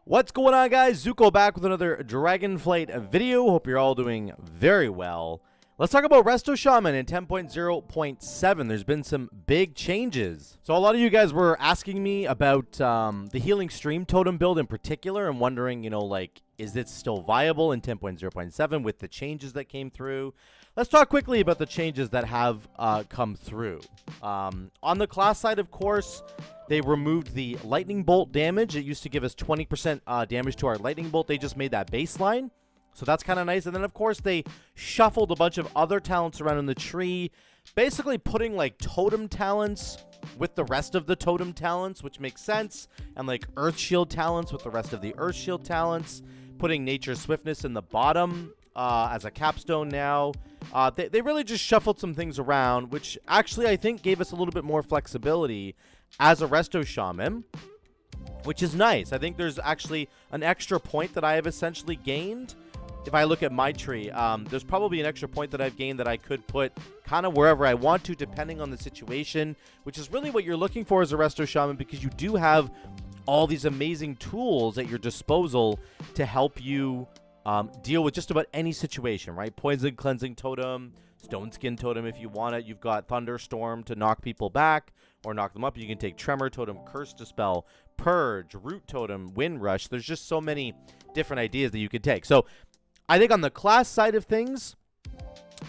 What's going on, guys? Zuko back with another Dragonflight video. Hope you're all doing very well. Let's talk about Resto Shaman in 10.0.7. There's been some big changes. So a lot of you guys were asking me about the Healing Stream Totem build in particular and wondering, you know, like, is it still viable in 10.0.7 with the changes that came through? Let's talk quickly about the changes that have come through. On the class side, of course, they removed the lightning bolt damage. It used to give us 20% damage to our lightning bolt. They just made that baseline. So that's kind of nice. And then, of course, they shuffled a bunch of other talents around in the tree, basically putting, like, totem talents with the rest of the totem talents, which makes sense, and, like, earth shield talents with the rest of the earth shield talents, putting nature's swiftness in the bottom as a capstone now. They really just shuffled some things around, which actually I think gave us a little bit more flexibility as a Resto Shaman, which is nice. I think there's actually an extra point that I have essentially gained. If I look at my tree, there's probably an extra point that I've gained that I could put kind of wherever I want to, depending on the situation, which is really what you're looking for as a Resto Shaman, because you do have all these amazing tools at your disposal to help you deal with just about any situation, right? Poison Cleansing Totem, Stone Skin Totem if you want it. You've got Thunderstorm to knock people back or knock them up. You can take Tremor Totem, Curse Dispel, Purge, Root Totem, Wind Rush. There's just so many different ideas that you could take. So I think on the class side of things,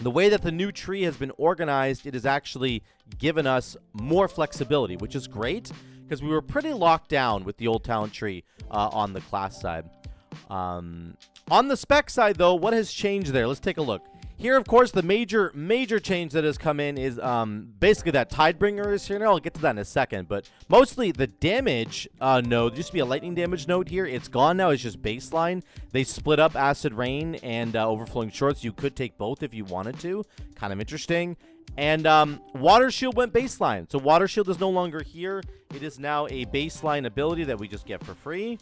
the way that the new tree has been organized, it has actually given us more flexibility, which is great because we were pretty locked down with the old talent tree on the class side. On the spec side, though, what has changed there? Let's take a look. Here, of course, the major change that has come in is basically that Tidebringer is here now. I'll get to that in a second, but mostly the damage node. There used to be a lightning damage node here. It's gone now. It's just baseline. They split up Acid Rain and Overflowing Shorts. You could take both if you wanted to. Kind of interesting. And Water Shield went baseline. So Water Shield is no longer here. It is now a baseline ability that we just get for free.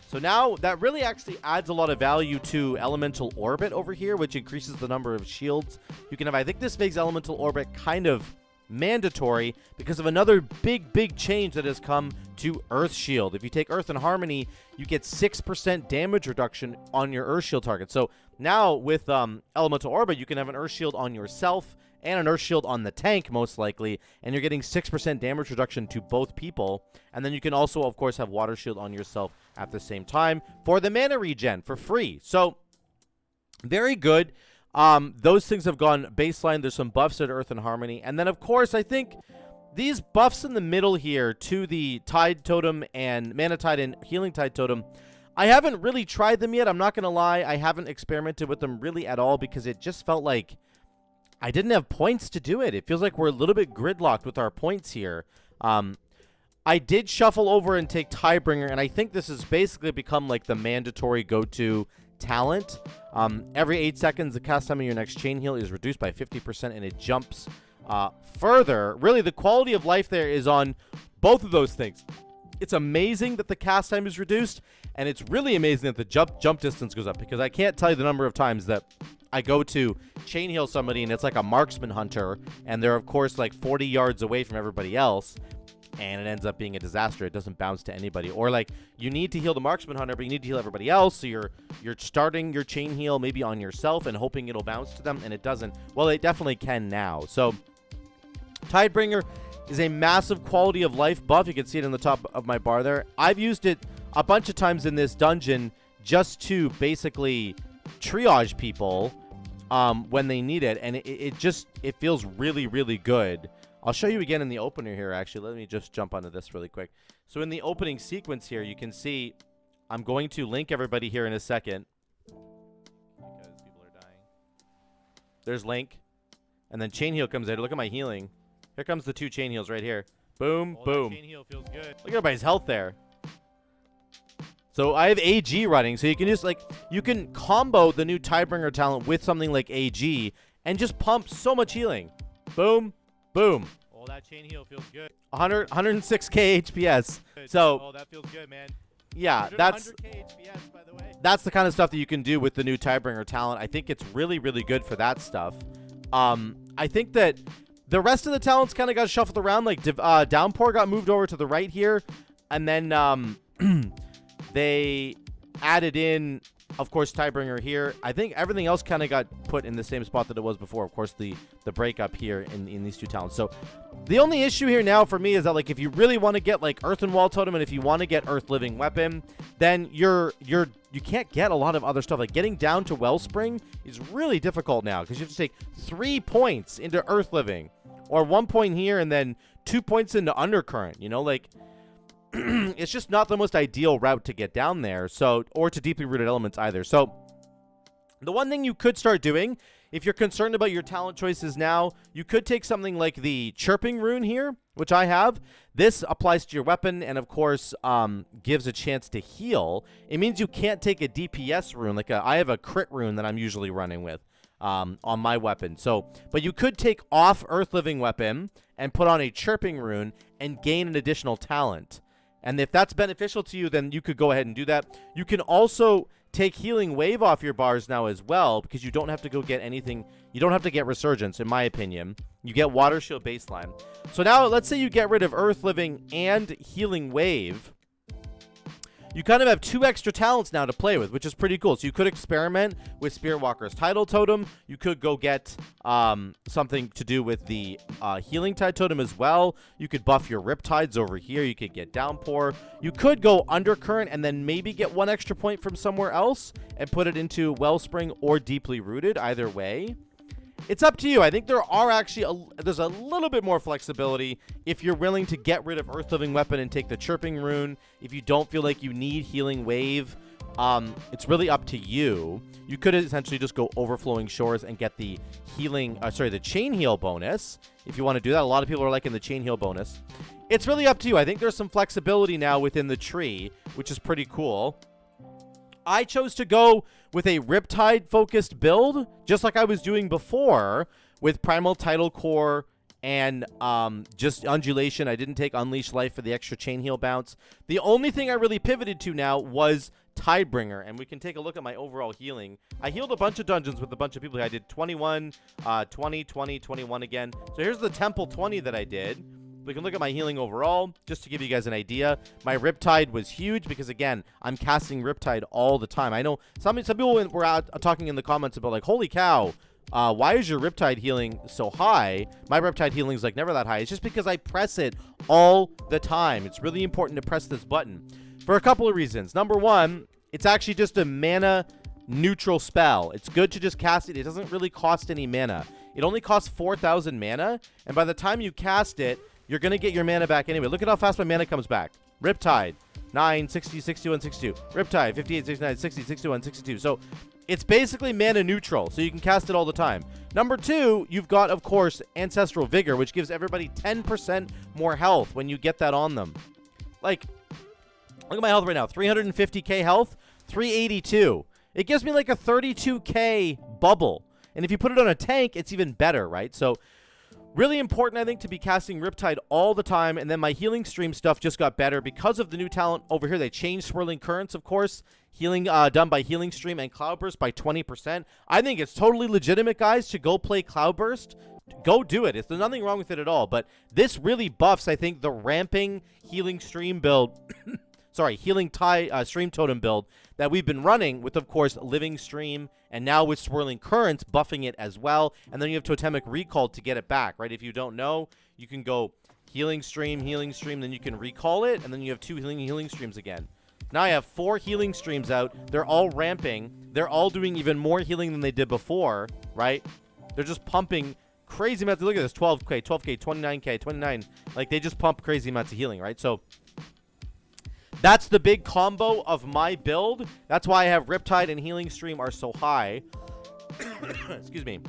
So now that really actually adds a lot of value to Elemental Orbit over here, which increases the number of shields you can have. I think this makes Elemental Orbit kind of mandatory because of another big change that has come to Earth Shield. If you take Earth and Harmony, you get 6% damage reduction on your Earth Shield target. So now with Elemental Orbit, you can have an Earth Shield on yourself and an Earth Shield on the tank, most likely, and you're getting 6% damage reduction to both people. And then you can also, of course, have Water Shield on yourself at the same time for the mana regen for free. So, very good. Those things have gone baseline. There's some buffs at Earth and Harmony. And then, of course, I think these buffs in the middle here to the Tide Totem and Mana Tide and Healing Tide Totem, I haven't really tried them yet. I'm not going to lie. I haven't experimented with them really at all because it just felt like I didn't have points to do it. It feels like we're a little bit gridlocked with our points here. I did shuffle over and take Tidebringer, and I think this has basically become like the mandatory go-to talent. Every 8 seconds, the cast time of your next chain heal is reduced by 50%, and it jumps further. Really, the quality of life there is on both of those things. It's amazing that the cast time is reduced, and it's really amazing that the jump distance goes up, because I can't tell you the number of times that I go to chain heal somebody and it's like a marksman hunter and they're of course like 40 yards away from everybody else and it ends up being a disaster. It doesn't bounce to anybody. Or like you need to heal the marksman hunter but you need to heal everybody else, so you're starting your chain heal maybe on yourself and hoping it'll bounce to them, and it doesn't. Well, it definitely can now. So Tidebringer is a massive quality of life buff. You can see it in the top of my bar there. I've used it a bunch of times in this dungeon just to basically triage people when they need it, and it feels really good. I'll show you again in the opener here. Actually, let me just jump onto this really quick. So in the opening sequence here, you can see I'm going to link everybody here in a second because people are dying. There's Link, and then chain heal comes in. Look at my healing. Here comes the 2 chain heals right here. Boom, boom. That chain heal feels good. Look at everybody's health there. So I have AG running, so you can just, like, you can combo the new Tidebringer talent with something like AG and just pump so much healing. Boom, boom. Oh, that chain heal feels good. 106k HPS. So, oh, that feels good, man. Yeah, that's 100k HPS, by the way. That's the kind of stuff that you can do with the new Tidebringer talent. I think it's really good for that stuff. I think that the rest of the talents kind of got shuffled around. Like Downpour got moved over to the right here, and then they added in, of course, Tidebringer here. I think everything else kind of got put in the same spot that it was before. Of course, the breakup here in these two talents. So the only issue here now for me is that, like, if you really want to get like Earth and Wall Totem, and if you want to get Earth Living Weapon, then you can't get a lot of other stuff. Like getting down to Wellspring is really difficult now because you have to take 3 points into Earth Living, or 1 point here and then 2 points into Undercurrent. You know, like it's just not the most ideal route to get down there. So, or to deeply rooted elements either. So the one thing you could start doing, if you're concerned about your talent choices now, you could take something like the Chirping Rune here, which I have. This applies to your weapon and, of course, gives a chance to heal. It means you can't take a DPS rune. Like I have a crit rune that I'm usually running with on my weapon. So, but you could take off Earth Living Weapon and put on a Chirping Rune and gain an additional talent. And if that's beneficial to you, then you could go ahead and do that. You can also take Healing Wave off your bars now as well, because you don't have to go get anything. You don't have to get Resurgence, in my opinion. You get Water Shield baseline. So now, let's say you get rid of Earth Living and Healing Wave. You kind of have 2 extra talents now to play with, which is pretty cool. So you could experiment with Spirit Walker's Tidal Totem. You could go get something to do with the Healing Tide Totem as well. You could buff your Riptides over here. You could get Downpour. You could go Undercurrent and then maybe get 1 extra point from somewhere else and put it into Wellspring or Deeply Rooted. Either way, it's up to you. I think there are actually there's a little bit more flexibility if you're willing to get rid of Earth Living Weapon and take the Chirping Rune. If you don't feel like you need Healing Wave, it's really up to you. You could essentially just go Overflowing Shores and get the the Chain Heal bonus. If you want to do that, a lot of people are liking the Chain Heal bonus. It's really up to you. I think there's some flexibility now within the tree, which is pretty cool. I chose to go with a Riptide focused build, just like I was doing before with Primal Tidal Core and just Undulation. I didn't take Unleash Life for the extra Chain Heal bounce. The only thing I really pivoted to now was Tidebringer, and we can take a look at my overall healing. I healed a bunch of dungeons with a bunch of people. I did 21, 20, 20, 21 again. So here's the Temple 20 that I did. We can look at my healing overall, just to give you guys an idea. My Riptide was huge because, again, I'm casting Riptide all the time. I know some people were talking in the comments about, like, holy cow, why is your Riptide healing so high? My Riptide healing is, like, never that high. It's just because I press it all the time. It's really important to press this button for a couple of reasons. Number one, it's actually just a mana neutral spell. It's good to just cast it. It doesn't really cost any mana. It only costs 4,000 mana, and by the time you cast it, you're going to get your mana back anyway. Look at how fast my mana comes back. Riptide, 9, 60, 61, 62. Riptide, 58, 69, 60, 61, 62. So it's basically mana neutral, so you can cast it all the time. Number two, you've got, of course, Ancestral Vigor, which gives everybody 10% more health when you get that on them. Like, look at my health right now. 350k health, 382. It gives me like a 32k bubble. And if you put it on a tank, it's even better, right? So really important, I think, to be casting Riptide all the time. And then my Healing Stream stuff just got better because of the new talent over here. They changed Swirling Currents, of course. Healing done by Healing Stream and Cloudburst by 20%. I think it's totally legitimate, guys, to go play Cloudburst. Go do it. There's nothing wrong with it at all. But this really buffs, I think, the ramping Healing Stream build. Sorry, Healing Stream Totem build that we've been running with, of course, Living Stream, and now with Swirling Currents buffing it as well. And then you have Totemic Recall to get it back, right? If you don't know, you can go Healing Stream, then you can recall it, and then you have 2 Healing Streams again. Now I have 4 Healing Streams out. They're all ramping. They're all doing even more healing than they did before, right? They're just pumping crazy amounts. Look at this, 12k, 12k, 29k, 29. Like, they just pump crazy amounts of healing, right? So that's the big combo of my build. That's why I have Riptide and Healing Stream are so high. Excuse me.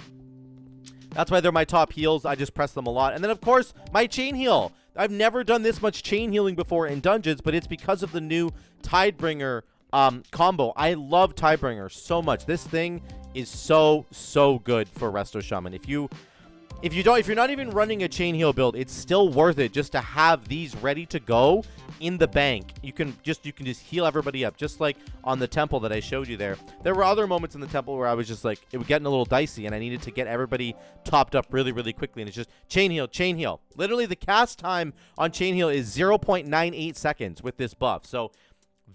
That's why they're my top heals. I just press them a lot. And then, of course, my Chain Heal. I've never done this much chain healing before in dungeons, but it's because of the new Tidebringer combo. I love Tidebringer so much. This thing is so good for Resto Shaman. If you're not even running a chain heal build, it's still worth it just to have these ready to go in the bank. You can just heal everybody up, just like on the temple that I showed you there. There were other moments in the temple where I was just like, it was getting a little dicey, and I needed to get everybody topped up really quickly, and it's just chain heal. Literally, the cast time on chain heal is 0.98 seconds with this buff. So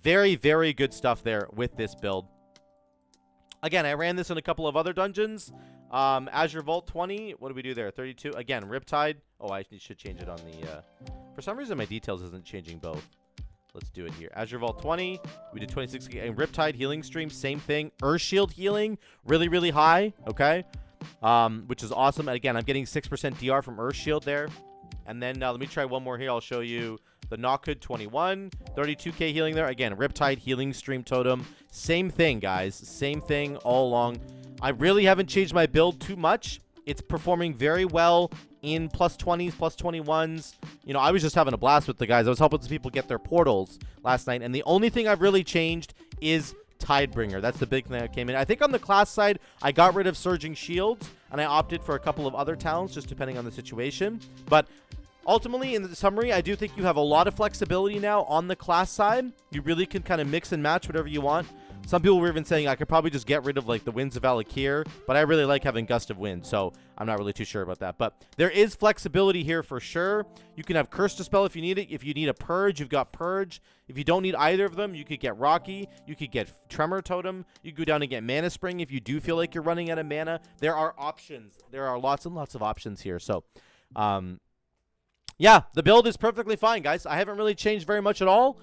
very, very good stuff there with this build. Again, I ran this in a couple of other dungeons. Azure Vault 20. What do we do there? 32. Again, Riptide. Oh, I should change it on the... for some reason, my details isn't changing both. Let's do it here. Azure Vault 20. We did 26. And Riptide Healing Stream. Same thing. Earth Shield Healing. Really, really high. Okay. Which is awesome. And again, I'm getting 6% DR from Earth Shield there. And then let me try one more here. I'll show you the Knockhood 21, 32k healing there. Again, Riptide Healing Stream Totem. Same thing, guys. Same thing all along. I really haven't changed my build too much. It's performing very well in plus 20s, plus 21s. You know, I was just having a blast with the guys. I was helping some people get their portals last night. And the only thing I've really changed is Tidebringer. That's the big thing that came in. I think on the class side, I got rid of Surging Shields, and I opted for a couple of other talents, just depending on the situation. But ultimately, in the summary, I do think you have a lot of flexibility now on the class side. You really can kind of mix and match whatever you want. Some people were even saying I could probably just get rid of like the Winds of Valakir, but I really like having Gust of Wind, so I'm not really too sure about that. But there is flexibility here for sure. You can have Curse Dispel if you need it. If you need a Purge, you've got Purge. If you don't need either of them, you could get Rocky. You could get Tremor Totem. You could go down and get Mana Spring if you do feel like you're running out of mana. There are options. There are lots and lots of options here. So, yeah, the build is perfectly fine, guys. I haven't really changed very much at all.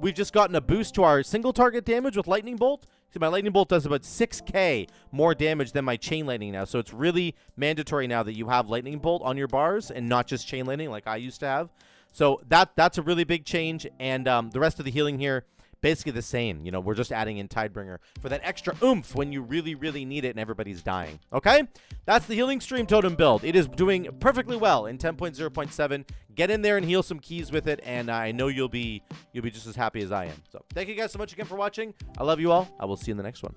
We've just gotten a boost to our single target damage with Lightning Bolt. See, my Lightning Bolt does about 6k more damage than my Chain Lightning now. So it's really mandatory now that you have Lightning Bolt on your bars and not just Chain Lightning like I used to have. So that's a really big change. And the rest of the healing here, basically the same. You know, we're just adding in Tidebringer for that extra oomph when you really, really need it and everybody's dying. Okay? That's the Healing Stream Totem build. It is doing perfectly well in 10.0.7. Get in there and heal some keys with it, and I know you'll be just as happy as I am. So thank you guys so much again for watching. I love you all. I will see you in the next one.